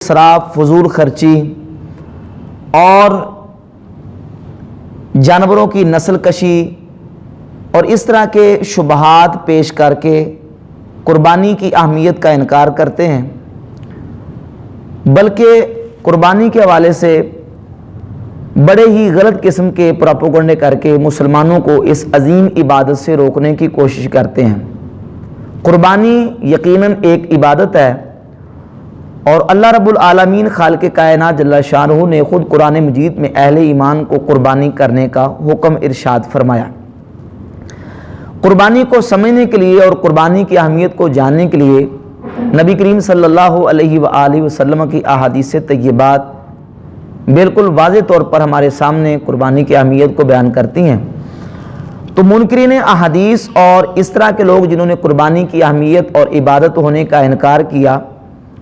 اسراف، فضول خرچی اور جانوروں کی نسل کشی اور اس طرح کے شبہات پیش کر کے قربانی کی اہمیت کا انکار کرتے ہیں، بلکہ قربانی کے حوالے سے بڑے ہی غلط قسم کے پروپیگنڈے کر کے مسلمانوں کو اس عظیم عبادت سے روکنے کی کوشش کرتے ہیں۔ قربانی یقیناً ایک عبادت ہے، اور اللہ رب العالمین خالق کائنات جل شانہ نے خود قرآن مجید میں اہل ایمان کو قربانی کرنے کا حکم ارشاد فرمایا۔ قربانی کو سمجھنے کے لیے اور قربانی کی اہمیت کو جاننے کے لیے نبی کریم صلی اللہ علیہ وآلہ وسلم کی احادیث طیبات بالکل واضح طور پر ہمارے سامنے قربانی کی اہمیت کو بیان کرتی ہیں۔ تو منکرین احادیث اور اس طرح کے لوگ جنہوں نے قربانی کی اہمیت اور عبادت ہونے کا انکار کیا،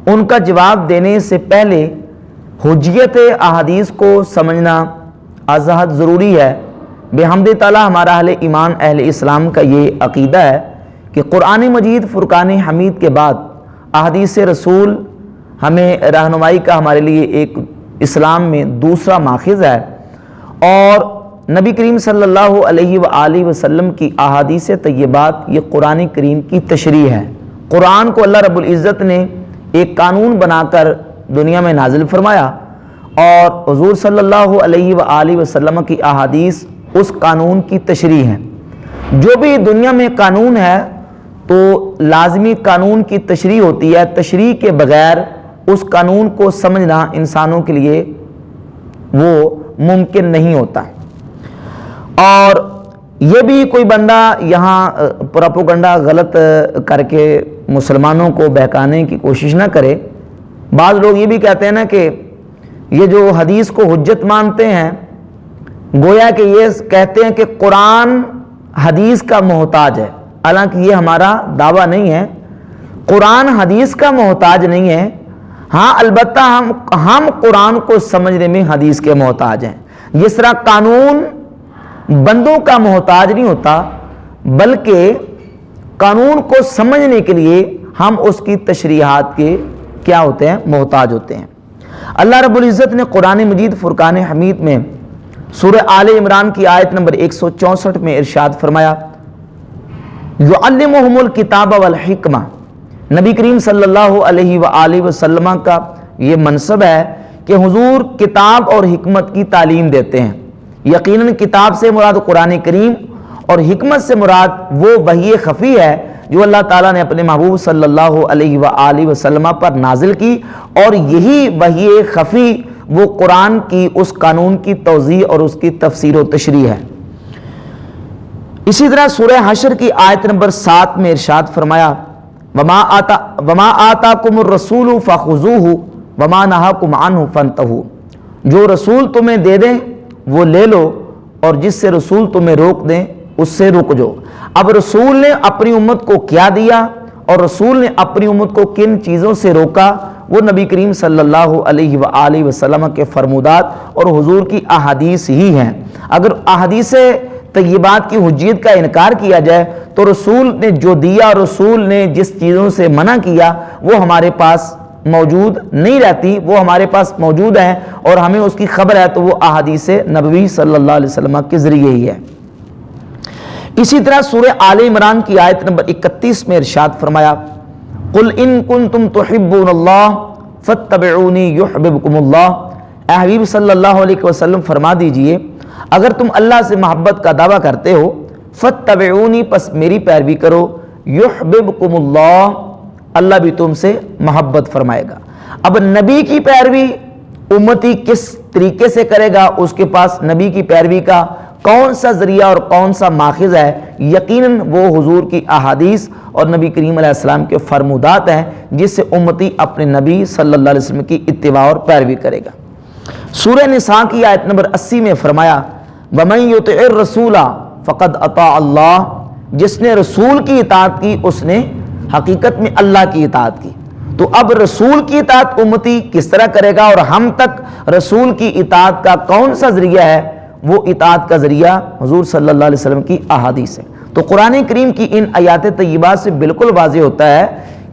ان کا جواب دینے سے پہلے حجیت احادیث کو سمجھنا از حد ضروری ہے۔ بحمد تعالیٰ ہمارا اہل ایمان، اہل اسلام کا یہ عقیدہ ہے کہ قرآن مجید فرقان حمید کے بعد احادیث رسول ہمیں رہنمائی کا ہمارے لیے ایک اسلام میں دوسرا ماخذ ہے، اور نبی کریم صلی اللہ علیہ وآلہ وسلم کی احادیث طیبات یہ قرآن کریم کی تشریح ہے۔ قرآن کو اللہ رب العزت نے ایک قانون بنا کر دنیا میں نازل فرمایا، اور حضور صلی اللہ علیہ وآلہ وسلم کی احادیث اس قانون کی تشریح ہے۔ جو بھی دنیا میں قانون ہے تو لازمی قانون کی تشریح ہوتی ہے، تشریح کے بغیر اس قانون کو سمجھنا انسانوں کے لیے وہ ممکن نہیں ہوتا۔ اور یہ بھی کوئی بندہ یہاں پروپیگنڈا غلط کر کے مسلمانوں کو بہکانے کی کوشش نہ کرے۔ بعض لوگ یہ بھی کہتے ہیں نا کہ یہ جو حدیث کو حجت مانتے ہیں، گویا کہ یہ کہتے ہیں کہ قرآن حدیث کا محتاج ہے، حالانکہ یہ ہمارا دعویٰ نہیں ہے۔ قرآن حدیث کا محتاج نہیں ہے، ہاں البتہ ہم قرآن کو سمجھنے میں حدیث کے محتاج ہیں۔ جس طرح قانون بندوں کا محتاج نہیں ہوتا، بلکہ قانون کو سمجھنے کے لیے ہم اس کی تشریحات کے کیا ہوتے ہیں؟ محتاج ہوتے ہیں۔ اللہ رب العزت نے قرآن مجید فرقان حمید میں سورہ آل عمران کی آیت نمبر 164 میں ارشاد فرمایا، یعلمہم الکتاب والحکمہ۔ نبی کریم صلی اللہ علیہ وآلہ وسلم کا یہ منصب ہے کہ حضور کتاب اور حکمت کی تعلیم دیتے ہیں۔ یقیناً کتاب سے مراد قرآن کریم اور حکمت سے مراد وہ وحی خفی ہے جو اللہ تعالیٰ نے اپنے محبوب صلی اللہ علیہ وآلہ وسلم پر نازل کی، اور یہی وحی خفی وہ قرآن کی اس قانون کی توضیح اور اس کی تفسیر و تشریح ہے۔ اسی طرح سورہ حشر کی آیت نمبر 7 میں ارشاد فرمایا، وما آتاکم الرسول فخذوہ وما نہاکم عنہ فانتہوا۔ جو رسول تمہیں دے دیں وہ لے لو، اور جس سے رسول تمہیں روک دیں اس سے رک جاؤ۔ اب رسول نے اپنی امت کو کیا دیا اور رسول نے اپنی امت کو کن چیزوں سے روکا، وہ نبی کریم صلی اللہ علیہ وآلہ وسلم کے فرمودات اور حضور کی احادیث ہی ہیں۔ اگر احادیث طیبات کی حجیت کا انکار کیا جائے تو رسول نے جو دیا، رسول نے جس چیزوں سے منع کیا، وہ ہمارے پاس موجود نہیں رہتی، وہ ہمارے پاس موجود ہیں اور ہمیں اس کی خبر ہے، تو وہ احادیث نبوی صلی اللہ علیہ وسلم کے ذریعے ہی ہے۔ اسی طرح سورہ آل عمران کی آیت نمبر 31 میں ارشاد فرمایا، قل ان کنتم تحبون اللہ فاتبعونی یحببکم اللہ۔ اے حبیب صلی اللہ علیہ وسلم فرما دیجئے، اگر تم اللہ سے محبت کا دعویٰ کرتے ہو، فاتبعونی، پس میری پیروی کرو، یحببکم اللہ، اللہ بھی تم سے محبت فرمائے گا۔ اب نبی کی پیروی امتی کس طریقے سے کرے گا، اس کے پاس نبی کی پیروی کا کون سا ذریعہ اور کون سا ماخذ ہے؟ یقیناً وہ حضور کی احادیث اور نبی کریم علیہ السلام کے فرمودات ہیں، جس سے امتی اپنے نبی صلی اللہ علیہ وسلم کی اتباع اور پیروی کرے گا۔ سورہ نساء کی آیت نمبر 80 میں فرمایا، وَمَن يُطِعِ الرَّسُولَ فَقَدْ أَطَاعَ اللَّهَ۔ جس نے رسول کی اطاعت کی اس نے حقیقت میں اللہ کی اطاعت کی۔ تو اب رسول کی اطاعت امتی کس طرح کرے گا، اور ہم تک رسول کی اطاعت کا کون سا ذریعہ ہے؟ وہ اطاعت کا ذریعہ حضور صلی اللہ علیہ وسلم کی احادیث ہے۔ تو قرآن کریم کی ان آیات طیبات سے بالکل واضح ہوتا ہے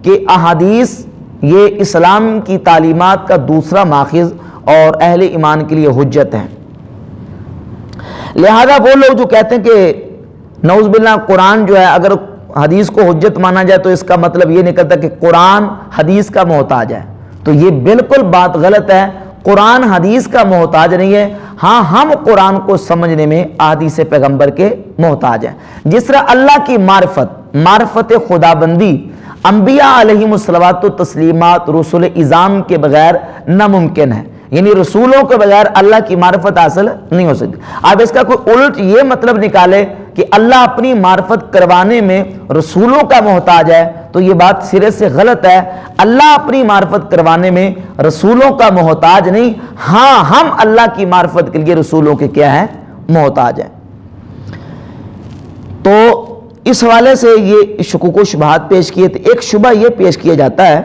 کہ احادیث یہ اسلام کی تعلیمات کا دوسرا ماخذ اور اہل ایمان کے لیے حجت ہے۔ لہذا وہ لوگ جو کہتے ہیں کہ نعوذ باللہ قرآن جو ہے اگر حدیث کو حجت مانا جائے تو اس کا مطلب یہ نکلتا کہ قرآن حدیث کا محتاج ہے، تو یہ بالکل بات غلط ہے۔ قرآن حدیث کا محتاج نہیں ہے، ہاں ہم قرآن کو سمجھنے میں احادیث پیغمبر کے محتاج ہیں۔ جس طرح اللہ کی معرفت خدا بندی انبیاء علیہم الصلوات و تسلیمات رسول اعظام کے بغیر ناممکن ہے، یعنی رسولوں کے بغیر اللہ کی معرفت حاصل نہیں ہو سکتی۔ اب اس کا کوئی الٹ یہ مطلب نکالے کہ اللہ اپنی معرفت کروانے میں رسولوں کا محتاج ہے تو یہ بات سرے سے غلط ہے۔ اللہ اپنی معرفت کروانے میں رسولوں کا محتاج نہیں، ہاں ہم اللہ کی معرفت کے لیے رسولوں کے کیا ہے؟ محتاج ہیں۔ تو اس حوالے سے یہ شکوک و شبہات پیش کیے تھے۔ ایک شبہ یہ پیش کیا جاتا ہے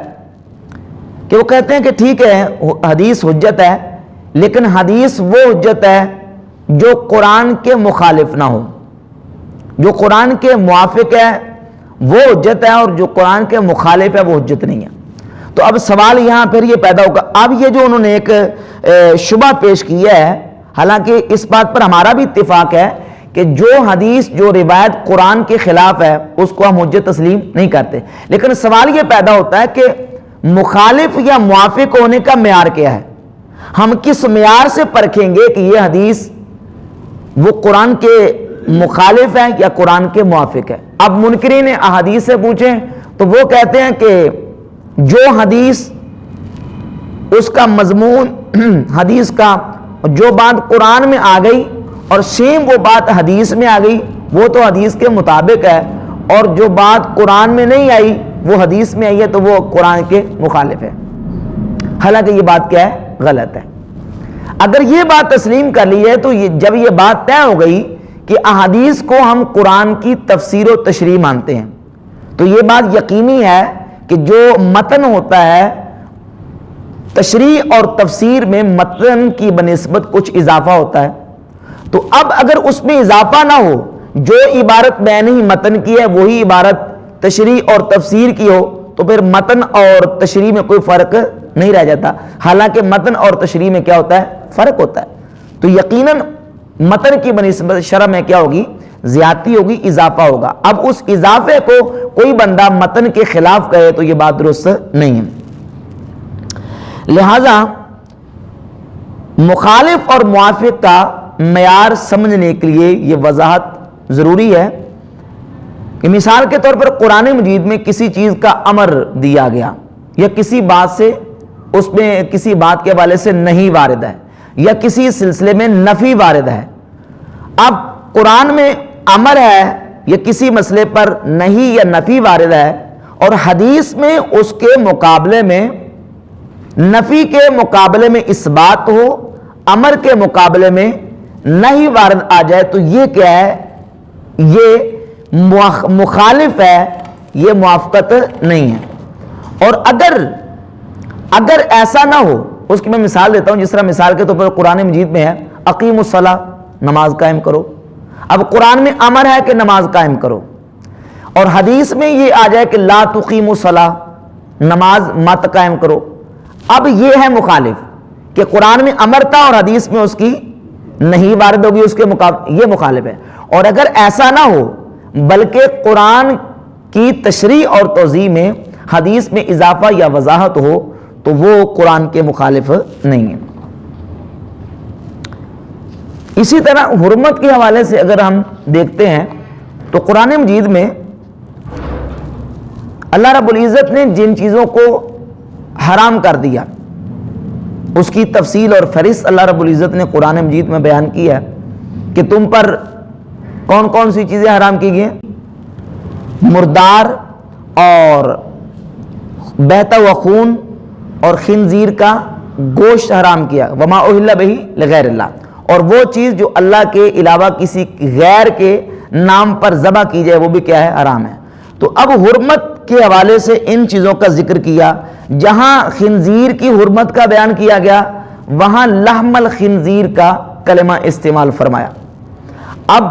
کہ وہ کہتے ہیں کہ ٹھیک ہے حدیث حجت ہے، لیکن حدیث وہ حجت ہے جو قرآن کے مخالف نہ ہو، جو قرآن کے موافق ہے وہ حجت ہے، اور جو قرآن کے مخالف ہے وہ حجت نہیں ہے۔ تو اب سوال یہاں پھر یہ پیدا ہوگا، اب یہ جو انہوں نے ایک شبہ پیش کیا ہے، حالانکہ اس بات پر ہمارا بھی اتفاق ہے کہ جو حدیث جو روایت قرآن کے خلاف ہے اس کو ہم حجت تسلیم نہیں کرتے، لیکن سوال یہ پیدا ہوتا ہے کہ مخالف یا موافق ہونے کا معیار کیا ہے؟ ہم کس معیار سے پرکھیں گے کہ یہ حدیث وہ قرآن کے مخالف ہے یا قرآن کے موافق ہے؟ اب منکرین احادیث سے پوچھیں تو وہ کہتے ہیں کہ جو حدیث اس کا مضمون حدیث کا جو بات قرآن میں آ گئی اور سیم وہ بات حدیث میں آ گئی وہ تو حدیث کے مطابق ہے، اور جو بات قرآن میں نہیں آئی وہ حدیث میں آئی ہے تو وہ قرآن کے مخالف ہے۔ حالانکہ یہ بات کیا ہے؟ غلط ہے۔ اگر یہ بات تسلیم کر لی ہے تو جب یہ بات طے ہو گئی کہ احادیث کو ہم قرآن کی تفسیر و تشریح مانتے ہیں، تو یہ بات یقینی ہے کہ جو متن ہوتا ہے تشریح اور تفسیر میں متن کی بنسبت کچھ اضافہ ہوتا ہے، تو اب اگر اس میں اضافہ نہ ہو، جو عبارت میں نے ہی متن کی ہے وہی عبارت تشریح اور تفسیر کی ہو، تو پھر متن اور تشریح میں کوئی فرق نہیں رہ جاتا، حالانکہ متن اور تشریح میں کیا ہوتا ہے؟ فرق ہوتا ہے۔ تو یقیناً متن کی بنسبت شرح میں کیا ہوگی؟ زیادتی ہوگی، اضافہ ہوگا۔ اب اس اضافے کو کوئی بندہ متن کے خلاف کہے تو یہ بات درست نہیں ہے۔ لہذا مخالف اور موافق کا معیار سمجھنے کے لیے یہ وضاحت ضروری ہے کہ مثال کے طور پر قرآن مجید میں کسی چیز کا امر دیا گیا یا کسی بات سے اس میں کسی بات کے حوالے سے نہیں وارد ہے یا کسی سلسلے میں نفی وارد ہے۔ اب قرآن میں امر ہے یا کسی مسئلے پر نہیں یا نفی وارد ہے، اور حدیث میں اس کے مقابلے میں نفی کے مقابلے میں اس بات ہو، امر کے مقابلے میں نہیں وارد آ جائے تو یہ کیا ہے؟ یہ مخالف ہے، یہ موافقت نہیں ہے۔ اور اگر ایسا نہ ہو، اس کی میں مثال دیتا ہوں، جس طرح مثال کے طور پر قرآن مجید میں ہے اقیم الصلاۃ، نماز قائم کرو۔ اب قرآن میں امر ہے کہ نماز قائم کرو، اور حدیث میں یہ آ جائے کہ لا تقیموا الصلاۃ، نماز مت قائم کرو۔ اب یہ ہے مخالف کہ قرآن میں امر تھا اور حدیث میں اس کی نہیں وارد ہوگی، اس کے مقابلے یہ مخالف ہے۔ اور اگر ایسا نہ ہو بلکہ قرآن کی تشریح اور توضیح میں حدیث میں اضافہ یا وضاحت ہو تو وہ قرآن کے مخالف نہیں ہے۔ اسی طرح حرمت کے حوالے سے اگر ہم دیکھتے ہیں تو قرآن مجید میں اللہ رب العزت نے جن چیزوں کو حرام کر دیا اس کی تفصیل اور فہرست اللہ رب العزت نے قرآن مجید میں بیان کی ہے کہ تم پر کون کون سی چیزیں حرام کی گئی ہیں؟ مردار اور بہتا ہوا خون اور خنزیر کا گوشت حرام کیا، وما اہل بہ لغیر اللہ، اور وہ چیز جو اللہ کے علاوہ کسی غیر کے نام پر ذبح کی جائے وہ بھی کیا ہے؟ حرام ہے۔ تو اب حرمت کے حوالے سے ان چیزوں کا ذکر کیا، جہاں خنزیر کی حرمت کا بیان کیا گیا وہاں لحم الخنزیر کا کلمہ استعمال فرمایا۔ اب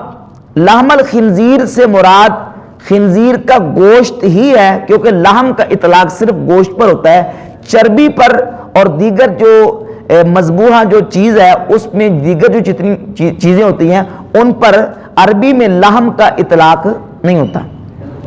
لحم الخنزیر سے مراد خنزیر کا گوشت ہی ہے، کیونکہ لحم کا اطلاق صرف گوشت پر ہوتا ہے، چربی پر اور دیگر جو مذبوحہ جو چیز ہے اس میں دیگر جو جتنی چیزیں ہوتی ہیں ان پر عربی میں لحم کا اطلاق نہیں ہوتا۔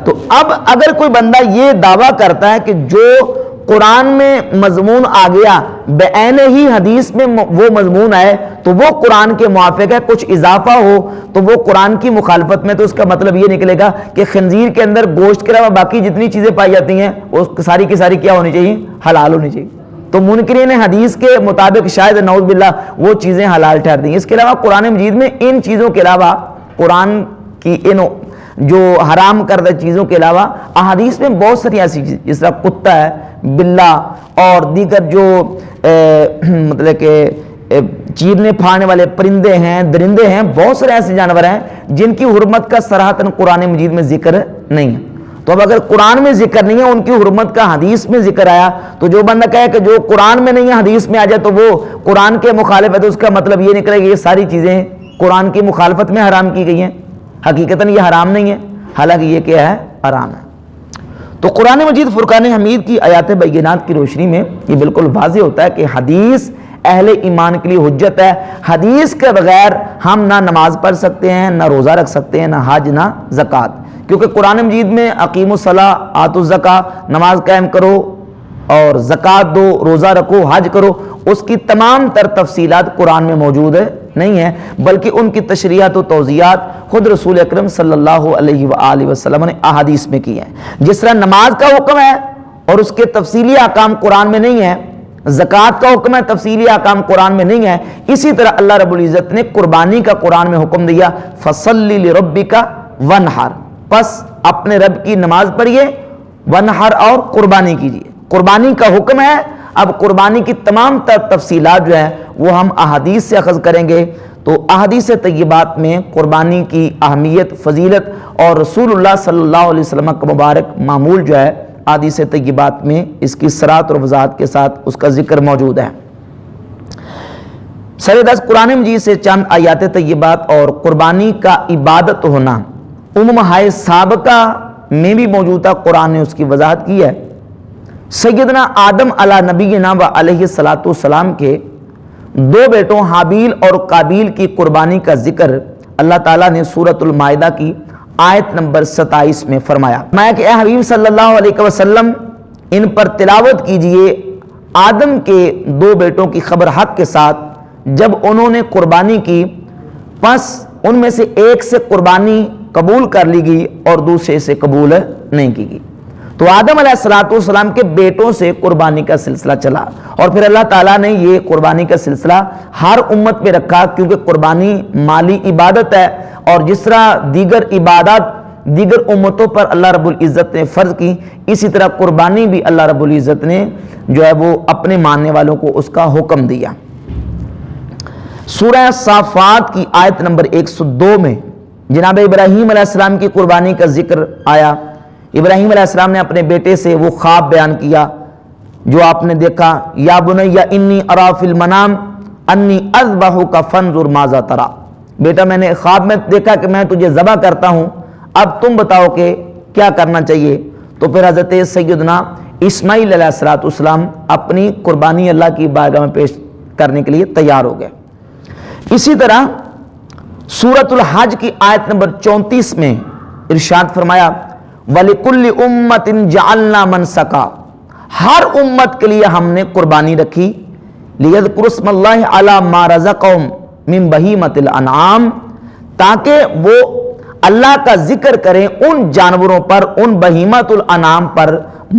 تو اب اگر کوئی بندہ یہ دعویٰ کرتا ہے کہ جو قرآن میں مضمون آ گیا بعین ہی حدیث میں وہ مضمون آئے تو وہ قرآن کے موافق ہے، کچھ اضافہ ہو تو وہ قرآن کی مخالفت میں، تو اس کا مطلب یہ نکلے گا کہ خنزیر کے اندر گوشت کے علاوہ باقی جتنی چیزیں پائی جاتی ہیں وہ ساری کی ساری کیا ہونی چاہیے؟ حلال ہونی چاہیے۔ تو منکرین حدیث کے مطابق شاید نعوذ باللہ وہ چیزیں حلال ٹھہر دیں۔ اس کے علاوہ قرآن مجید میں ان چیزوں کے علاوہ، قرآن کی ان جو حرام کردہ چیزوں کے علاوہ احادیث میں بہت ساری ایسی چیز، جس طرح کتا ہے، بلہ اور دیگر جو مطلب کہ چیرنے پھاڑنے والے پرندے ہیں، درندے ہیں، بہت سارے ایسے جانور ہیں جن کی حرمت کا صراحتاً قرآن مجید میں ذکر نہیں ہے۔ تو اب اگر قرآن میں ذکر نہیں ہے، ان کی حرمت کا حدیث میں ذکر آیا، تو جو بندہ کہے کہ جو قرآن میں نہیں ہے حدیث میں آ جائے تو وہ قرآن کے مخالف ہے، تو اس کا مطلب یہ نکلے کہ یہ ساری چیزیں قرآن کی مخالفت میں حرام کی گئی ہیں۔ حقیقتاً یہ حرام نہیں ہے، حالانکہ یہ کیا ہے؟ حرام ہے۔ تو قرآن مجید فرقان حمید کی آیات بینات کی روشنی میں یہ بالکل واضح ہوتا ہے کہ حدیث اہل ایمان کے لیے حجت ہے۔ حدیث کے بغیر ہم نہ نماز پڑھ سکتے ہیں، نہ روزہ رکھ سکتے ہیں، نہ حج، نہ زکوٰۃ، کیونکہ قرآن مجید میں اقیموا الصلاۃ آتوا الزکاۃ، نماز قائم کرو اور زکوٰۃ دو، روزہ رکھو، حج کرو، اس کی تمام تر تفصیلات قرآن میں موجود نہیں ہے، بلکہ ان کی تشریحات و توضیحات خود رسول اکرم صلی اللہ علیہ وآلہ وسلم نے احادیث میں کی ہے۔ جس طرح نماز کا حکم ہے اور اس کے تفصیلی احکام قرآن میں نہیں ہے، زکوٰۃ کا حکم ہے، تفصیلی احکام قرآن میں نہیں ہے، اسی طرح اللہ رب العزت نے قربانی کا قرآن میں حکم دیا، فَصَلِّ لِرَبِّكَ وَانْحَرْ، پس اپنے رب کی نماز پڑھیے، وانحر اور قربانی کیجیے۔ قربانی کا حکم ہے۔ اب قربانی کی تمام تفصیلات جو ہیں وہ ہم احادیث سے اخذ کریں گے، تو احادیث طیبات میں قربانی کی اہمیت، فضیلت اور رسول اللہ صلی اللہ علیہ وسلم کا مبارک معمول جو ہے احادیث طیبات میں اس کی صراحت اور وضاحت کے ساتھ اس کا ذکر موجود ہے۔ سر 10 قرآن مجید سے چند آیات طیبات اور قربانی کا عبادت ہونا اممہائے سابقہ میں بھی موجود تھا، قرآن نے اس کی وضاحت کی ہے۔ سیدنا آدم علی نبینا و علیہ الصلاۃ والسلام کے 2 بیٹوں حابیل اور قابیل کی قربانی کا ذکر اللہ تعالیٰ نے سورۃ المائدہ کی آیت نمبر 27 میں فرمایا کہ اے حبیب صلی اللہ علیہ وسلم ان پر تلاوت کیجئے آدم کے 2 بیٹوں کی خبر حق کے ساتھ، جب انہوں نے قربانی کی پس ان میں سے ایک سے قربانی قبول کر لی گئی اور دوسرے سے قبول نہیں کی گئی۔ تو آدم علیہ السلام کے بیٹوں سے قربانی کا سلسلہ چلا، اور پھر اللہ تعالیٰ نے یہ قربانی کا سلسلہ ہر امت پہ رکھا، کیونکہ قربانی مالی عبادت ہے، اور جس طرح دیگر عبادات دیگر امتوں پر اللہ رب العزت نے فرض کی، اسی طرح قربانی بھی اللہ رب العزت نے جو ہے وہ اپنے ماننے والوں کو اس کا حکم دیا۔ سورہ صافات کی آیت نمبر 102 میں جناب ابراہیم علیہ السلام کی قربانی کا ذکر آیا۔ ابراہیم علیہ السلام نے اپنے بیٹے سے وہ خواب بیان کیا جو آپ نے دیکھا، یا بنی انی اری فی المنام انی اذبحک فانظر ماذا تری، بیٹا میں نے خواب میں دیکھا کہ میں تجھے ذبح کرتا ہوں، اب تم بتاؤ کہ کیا کرنا چاہیے۔ تو پھر حضرت سیدنا اسماعیل علیہ السلام اپنی قربانی اللہ کی بارگاہ میں پیش کرنے کے لیے تیار ہو گئے۔ اسی طرح سورۃ الحج کی آیت نمبر 34 میں ارشاد فرمایا وَلِكُلِّ أُمَّةٍ جَعَلْنَا مَنْسَكًا، ہر امت کے لیے ہم نے قربانی رکھی، لِيَذْكُرُوا اسْمَ اللَّهِ عَلَى مَا رَزَقَهُم مِّن بَهِيمَةِ الْأَنْعَامِ، تاکہ وہ اللہ کا ذکر کریں ان جانوروں پر، ان بہیمۃ الانعام پر،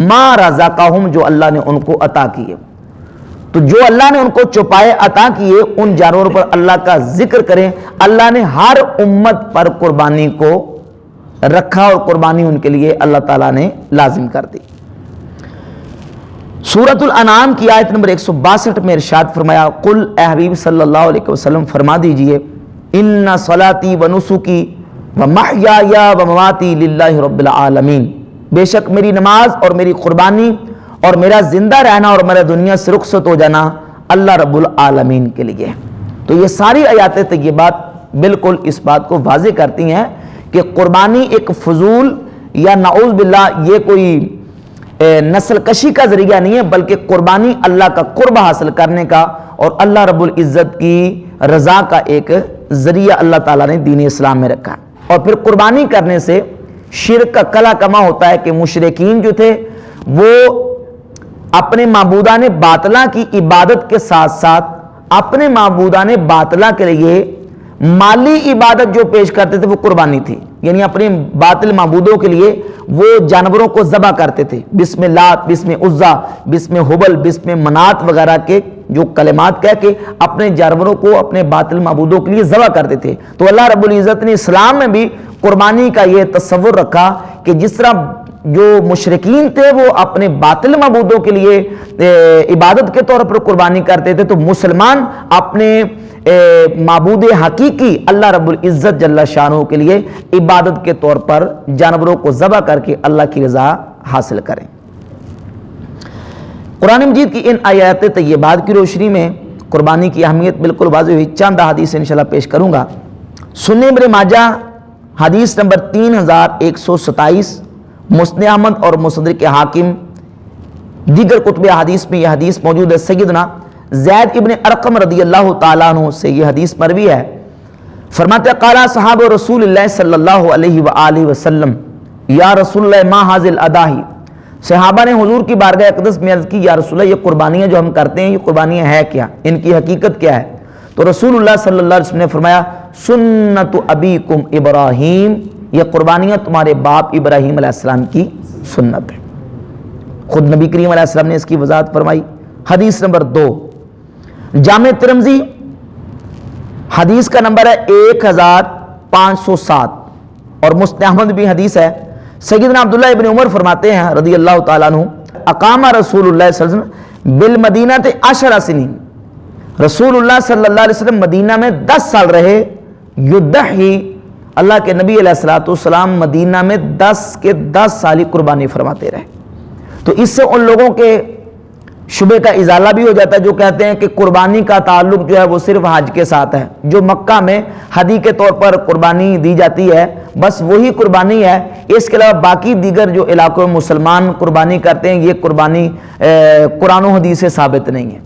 ما رزقہم جو اللہ نے ان کو عطا کیے۔ تو جو اللہ نے ان کو چھپائے عطا کیے ان جانوروں پر اللہ کا ذکر کریں۔ اللہ نے ہر امت پر قربانی کو رکھا اور قربانی ان کے لیے اللہ تعالیٰ نے لازم کر دی۔ سورۃ الانعام کی آیت نمبر 162 میں ارشاد فرمایا قل، اے حبیب صلی اللہ علیہ وسلم فرما دیجئے، ان صلاتی و نسکی و محیای و مماتی للہ رب العالمین، بے شک میری نماز اور میری قربانی اور میرا زندہ رہنا اور میرا دنیا سے رخصت ہو جانا اللہ رب العالمین کے لیے۔ تو یہ ساری آیات طیبات بالکل اس بات کو واضح کرتی ہیں کہ قربانی ایک فضول یا نعوذ باللہ یہ کوئی نسل کشی کا ذریعہ نہیں ہے، بلکہ قربانی اللہ کا قرب حاصل کرنے کا اور اللہ رب العزت کی رضا کا ایک ذریعہ اللہ تعالیٰ نے دین اسلام میں رکھا۔ اور پھر قربانی کرنے سے شرک کا کلا کما ہوتا ہے کہ مشرکین جو تھے وہ اپنے معبودان باطلہ کی عبادت کے ساتھ ساتھ اپنے معبودان باطلہ کے لیے مالی عبادت جو پیش کرتے تھے وہ قربانی تھی، یعنی اپنے باطل معبودوں کے لیے وہ جانوروں کو ذبح کرتے تھے، بسم لات، بسم عزا، بسم حبل، بسم منات وغیرہ کے جو کلمات کہہ کے اپنے جانوروں کو اپنے باطل معبودوں کے لیے ذبح کرتے تھے۔ تو اللہ رب العزت نے اسلام میں بھی قربانی کا یہ تصور رکھا کہ جس طرح جو مشرکین تھے وہ اپنے باطل معبودوں کے لیے عبادت کے طور پر قربانی کرتے تھے، تو مسلمان اپنے معبود حقیقی اللہ رب العزت جل شانہ کے لیے عبادت کے طور پر جانوروں کو ذبح کر کے اللہ کی رضا حاصل کریں۔ قرآن مجید کی ان آیات طیبات کی روشنی میں قربانی کی اہمیت بالکل واضح ہوئی۔ چند حدیث انشاءاللہ پیش کروں گا۔ سنن ابن ماجہ حدیث نمبر 3127، مسند احمد اور مستدرک حاکم، دیگر کتب حدیث میں یہ حدیث موجود ہے۔ سیدنا زید ابن ارقم رضی اللہ تعالیٰ عنہ سے یہ حدیث مروی ہے، فرماتے ہیں قال صحاب رسول اللہ صلی اللہ علیہ وآلہ وسلم یا رسول اللہ ما ھذل الاداہی، صحابہ نے حضور کی بارگاہ اقدس میں عرض کی یا رسول اللہ یہ قربانیاں جو ہم کرتے ہیں یہ قربانیاں ہے کیا، ان کی حقیقت کیا ہے؟ تو رسول اللہ صلی اللہ علیہ وسلم نے فرمایا سنت ابیکم ابراہیم، یہ قربانیاں تمہارے باپ ابراہیم علیہ السلام کی سنت ہے۔ خود نبی کریم علیہ السلام نے اس کی وضاحت فرمائی۔ حدیث نمبر 2، جامع ترمذی حدیث کا نمبر ہے 1507 اور مسند احمد بھی حدیث ہے۔ سیدنا عبداللہ ابن عمر فرماتے ہیں رضی اللہ تعالیٰ عنہ اقام رسول اللہ صلی اللہ علیہ وسلم بالمدینہ 10 سنین، رسول اللہ صلی اللہ علیہ وسلم مدینہ میں 10 سال رہے، یضحی، اللہ کے نبی علیہ الصلوۃ والسلام مدینہ میں 10 سال قربانی فرماتے رہے۔ تو اس سے ان لوگوں کے شبے کا ازالہ بھی ہو جاتا ہے جو کہتے ہیں کہ قربانی کا تعلق جو ہے وہ صرف حج کے ساتھ ہے، جو مکہ میں ہدی کے طور پر قربانی دی جاتی ہے بس وہی قربانی ہے، اس کے علاوہ باقی دیگر جو علاقوں میں مسلمان قربانی کرتے ہیں یہ قربانی قرآن و حدیث سے ثابت نہیں ہے۔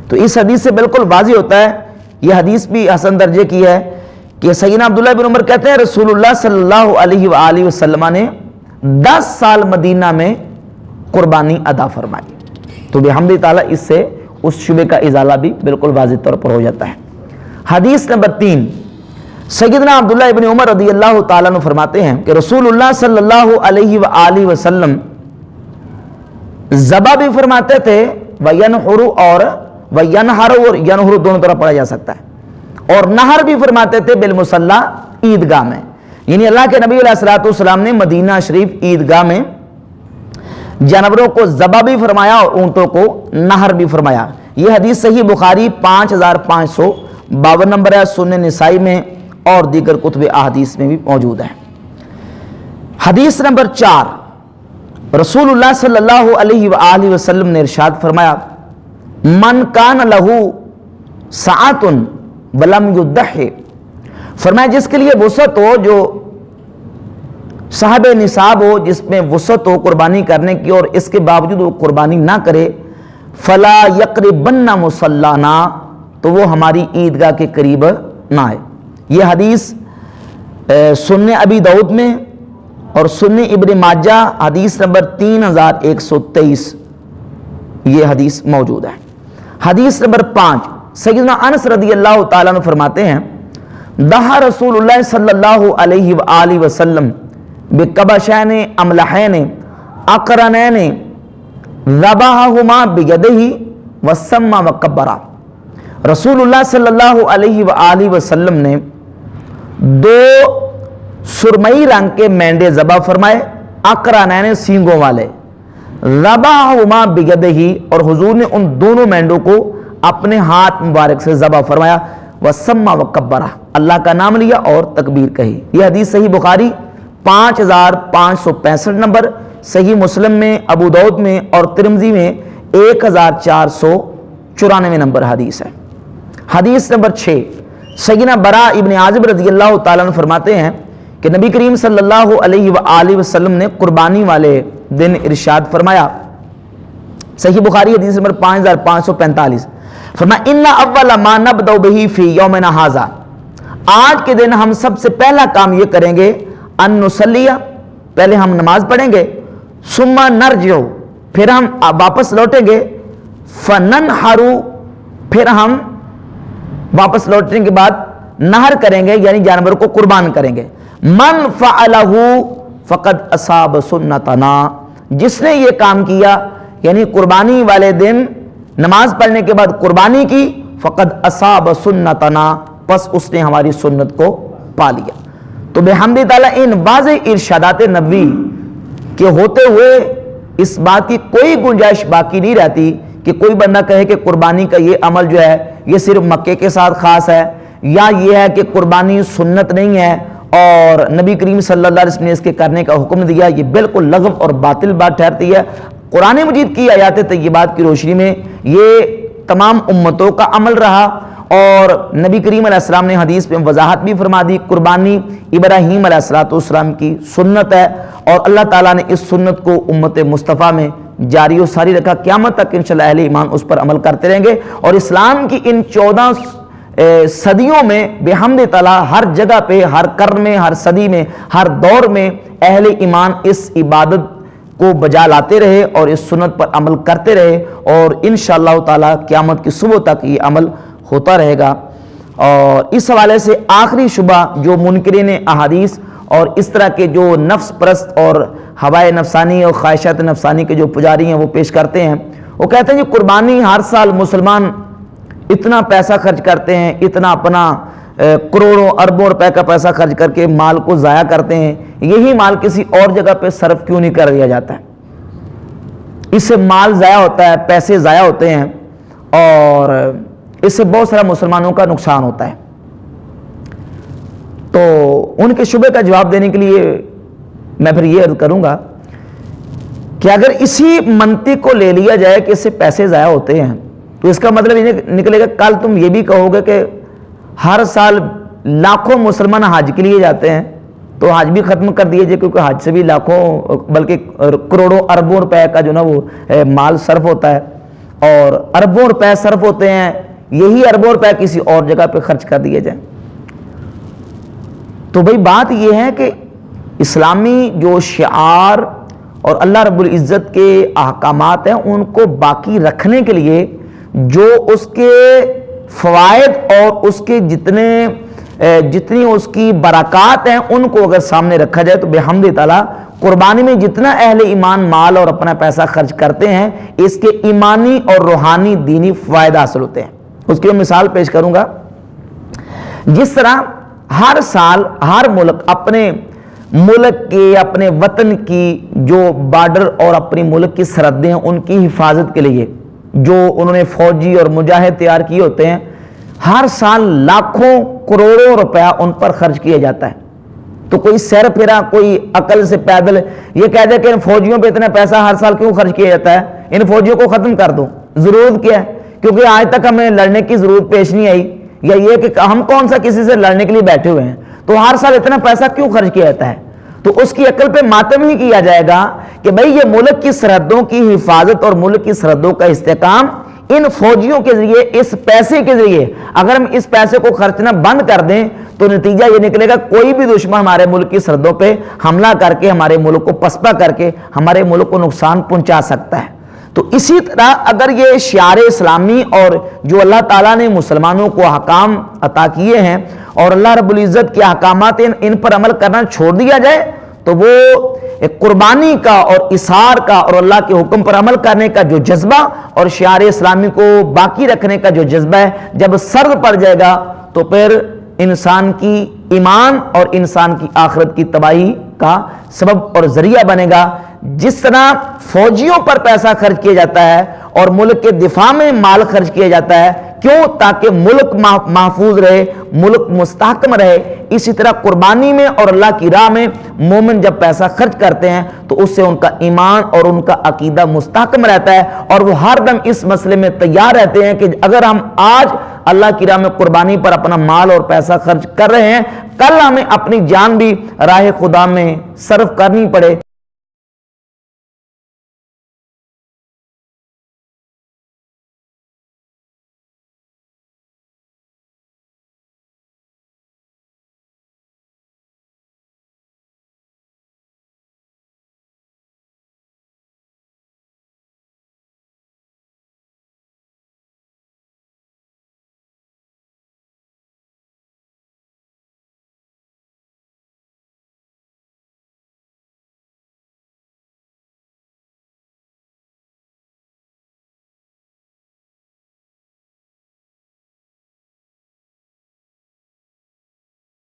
تو اس حدیث سے بالکل واضح ہوتا ہے، یہ حدیث بھی حسن درجے کی ہے کہ سیدنا عبداللہ بن عمر کہتے ہیں رسول اللہ صلی اللہ علیہ وآلہ وسلم نے 10 سال مدینہ میں قربانی ادا فرمائی۔ تو بحمد تعالیٰ اس سے اس شبے کا ازالہ بھی بالکل واضح طور پر ہو جاتا ہے۔ حدیث نمبر 3، سیدنا عبداللہ ابن عمر رضی اللہ تعالیٰ عنہ فرماتے ہیں کہ رسول اللہ صلی اللہ علیہ وآلہ وسلم ذبح بھی فرماتے تھے وینحر اور ینحر دونوں طرح پڑھا جا سکتا ہے، اور نہر بھی فرماتے تھے بالمصلی عیدگاہ میں، یعنی اللہ کے نبی علیہ الصلوۃ والسلام نے مدینہ شریف عیدگاہ میں جانوروں کو ذبح بھی فرمایا اور اونٹوں کو نہر بھی فرمایا۔ یہ حدیث صحیح بخاری 5552 نمبر ہے، سنن نسائی میں اور دیگر کتب احادیث میں بھی موجود ہے۔ حدیث نمبر 4، رسول اللہ صلی اللہ علیہ وآلہ وسلم نے ارشاد فرمایا من کان لہو سعۃ ولم یضحی، فرمایا جس کے لیے وسعت ہو، جو صاحب نصاب ہو، جس میں وسعت ہو قربانی کرنے کی اور اس کے باوجود وہ قربانی نہ کرے، فلا یقربن مصلانا، تو وہ ہماری عیدگاہ کے قریب نہ آئے۔ یہ حدیث سنن ابی داؤد میں اور سنن ابن ماجہ حدیث نمبر 3123 یہ حدیث موجود ہے۔ حدیث نمبر 5، سیدنا انس رضی اللہ تعالیٰ عنہ فرماتے ہیں دہا رسول اللہ صلی اللہ علیہ وآلہ وسلم بکبشین املحین اقرنین ذبحہما بیدہ وسمى وکبرا، رسول اللہ صلی اللہ علیہ وآلہ وسلم نے 2 سرمئی رنگ کے مینڈے ذبح فرمائے، اقرنین سینگوں والے، ذبحہما بیدہ، اور حضور نے ان دونوں مینڈوں کو اپنے ہاتھ مبارک سے ذبح فرمایا، وسمى وکبرا، اللہ کا نام لیا اور تکبیر کہی۔ یہ حدیث صحیح بخاری 5565 نمبر، صحیح مسلم میں، ابو داؤد میں اور ترمذی میں 1494 نمبر حدیث ہے۔ حدیث نمبر 6، سیدنا براء ابن عازب رضی اللہ تعالیٰ عنہ فرماتے ہیں کہ نبی کریم صلی اللہ علیہ وآلہ وسلم نے قربانی والے دن ارشاد فرمایا، صحیح بخاری حدیث نمبر 5545، فرمایا ان اول ما نبدأ به فی یومنا ھذا، آج کے دن ہم سب سے پہلا کام یہ کریں گے، ان نصلی، پہلے ہم نماز پڑھیں گے، ثم نرجع، پھر ہم واپس لوٹیں گے، فننحر، پھر ہم واپس لوٹنے کے بعد نہر کریں گے یعنی جانور کو قربان کریں گے، من فعلہ فقد اصاب سنتنا، جس نے یہ کام کیا یعنی قربانی والے دن نماز پڑھنے کے بعد قربانی کی، فقد اصاب سنتنا، پس اس نے ہماری سنت کو پا لیا۔ تو بحمد تعالیٰ ان واضح ارشادات نبوی کے ہوتے ہوئے اس بات کی کوئی گنجائش باقی نہیں رہتی کہ کوئی بندہ کہے کہ قربانی کا یہ عمل جو ہے یہ صرف مکے کے ساتھ خاص ہے، یا یہ ہے کہ قربانی سنت نہیں ہے اور نبی کریم صلی اللہ علیہ وسلم نے اس کے کرنے کا حکم دیا۔ یہ بالکل لغو اور باطل بات ٹھہرتی ہے۔ قرآن مجید کی آیات طیبات کی روشنی میں یہ تمام امتوں کا عمل رہا، اور نبی کریم علیہ السلام نے حدیث میں وضاحت بھی فرما دی، قربانی ابراہیم علیہ السلام کی سنت ہے، اور اللہ تعالیٰ نے اس سنت کو امت مصطفیٰ میں جاری و ساری رکھا۔ قیامت تک انشاءاللہ اہل ایمان اس پر عمل کرتے رہیں گے، اور اسلام کی ان 14 صدیوں میں بحمد تعالیٰ ہر جگہ پہ، ہر قرن میں، ہر صدی میں، ہر دور میں اہل ایمان اس عبادت کو بجا لاتے رہے اور اس سنت پر عمل کرتے رہے، اور انشاءاللہ تعالیٰ قیامت کی صبح تک یہ عمل ہوتا رہے گا۔ اور اس حوالے سے آخری شبہ جو منکرین احادیث اور اس طرح کے جو نفس پرست اور ہوائے نفسانی اور خواہشات نفسانی کے جو پجاری ہیں وہ پیش کرتے ہیں، وہ کہتے ہیں کہ قربانی ہر سال مسلمان اتنا پیسہ خرچ کرتے ہیں، اتنا اپنا کروڑوں اربوں روپے کا پیسہ خرچ کر کے مال کو ضائع کرتے ہیں، یہی مال کسی اور جگہ پہ صرف کیوں نہیں کر دیا جاتا ہے؟ اس سے مال ضائع ہوتا ہے، پیسے ضائع ہوتے ہیں، اور اس سے بہت سارا مسلمانوں کا نقصان ہوتا ہے۔ تو ان کے شبے کا جواب دینے کے لیے میں پھر یہ عرض کروں گا کہ اگر اسی منطق کو لے لیا جائے کہ اس سے پیسے ضائع ہوتے ہیں، تو اس کا مطلب یہ نکلے گا کل تم یہ بھی کہو گے کہ ہر سال لاکھوں مسلمان حج کے لیے جاتے ہیں، تو حج بھی ختم کر دیے جائے، کیونکہ حج سے بھی لاکھوں بلکہ کروڑوں اربوں روپے کا جو نا وہ مال صرف ہوتا ہے، اور اربوں روپے صرف ہوتے ہیں، یہی اربوں روپے کسی اور جگہ پہ خرچ کر دیے جائیں۔ تو بھئی بات یہ ہے کہ اسلامی جو شعار اور اللہ رب العزت کے احکامات ہیں ان کو باقی رکھنے کے لیے جو اس کے فوائد اور اس کے جتنی اس کی برکات ہیں ان کو اگر سامنے رکھا جائے تو بحمد تعالیٰ قربانی میں جتنا اہل ایمان مال اور اپنا پیسہ خرچ کرتے ہیں اس کے ایمانی اور روحانی دینی فوائد حاصل ہوتے ہیں۔ اس کی مثال پیش کروں گا، جس طرح ہر سال ہر ملک اپنے ملک کے اپنے وطن کی جو بارڈر اور اپنی ملک کی سرحدیں ہیں ان کی حفاظت کے لیے جو انہوں نے فوجی اور مجاہد تیار کیے ہوتے ہیں، ہر سال لاکھوں کروڑوں روپیہ ان پر خرچ کیا جاتا ہے۔ تو کوئی سیر پھرا کوئی عقل سے پیدل یہ کہہ دے کہ ان فوجیوں پہ اتنا پیسہ ہر سال کیوں خرچ کیا جاتا ہے، ان فوجیوں کو ختم کر دو، ضرورت کیا ہے؟ کیونکہ آج تک ہمیں لڑنے کی ضرورت پیش نہیں آئی، یا یہ کہ ہم کون سا کسی سے لڑنے کے لیے بیٹھے ہوئے ہیں، تو ہر سال اتنا پیسہ کیوں خرچ کیا جاتا ہے؟ تو اس کی عقل پہ ماتم ہی کیا جائے گا کہ بھئی یہ ملک کی سرحدوں کی حفاظت اور ملک کی سرحدوں کا استحکام ان فوجیوں کے ذریعے، اس پیسے کے ذریعے اگر ہم اس پیسے کو خرچنا بند کر دیں تو نتیجہ یہ نکلے گا کوئی بھی دشمن ہمارے ملک کی سرحدوں پہ حملہ کر کے ہمارے ملک کو پسپا کر کے ہمارے ملک کو نقصان پہنچا سکتا ہے۔ تو اسی طرح اگر یہ شعار اسلامی اور جو اللہ تعالیٰ نے مسلمانوں کو احکام عطا کیے ہیں اور اللہ رب العزت کے احکامات ان پر عمل کرنا چھوڑ دیا جائے تو وہ قربانی کا اور اثار کا اور اللہ کے حکم پر عمل کرنے کا جو جذبہ اور شعار اسلامی کو باقی رکھنے کا جو جذبہ ہے جب سرد پڑ جائے گا تو پھر انسان کی ایمان اور انسان کی آخرت کی تباہی کا سبب اور ذریعہ بنے گا۔ جس طرح فوجیوں پر پیسہ خرچ کیا جاتا ہے اور ملک کے دفاع میں مال خرچ کیا جاتا ہے، کیوں؟ تاکہ ملک محفوظ رہے، ملک مستحکم رہے، اسی طرح قربانی میں اور اللہ کی راہ میں مومن جب پیسہ خرچ کرتے ہیں تو اس سے ان کا ایمان اور ان کا عقیدہ مستحکم رہتا ہے، اور وہ ہر دم اس مسئلے میں تیار رہتے ہیں کہ اگر ہم آج اللہ کی راہ میں قربانی پر اپنا مال اور پیسہ خرچ کر رہے ہیں، کل ہمیں اپنی جان بھی راہ خدا میں صرف کرنی پڑے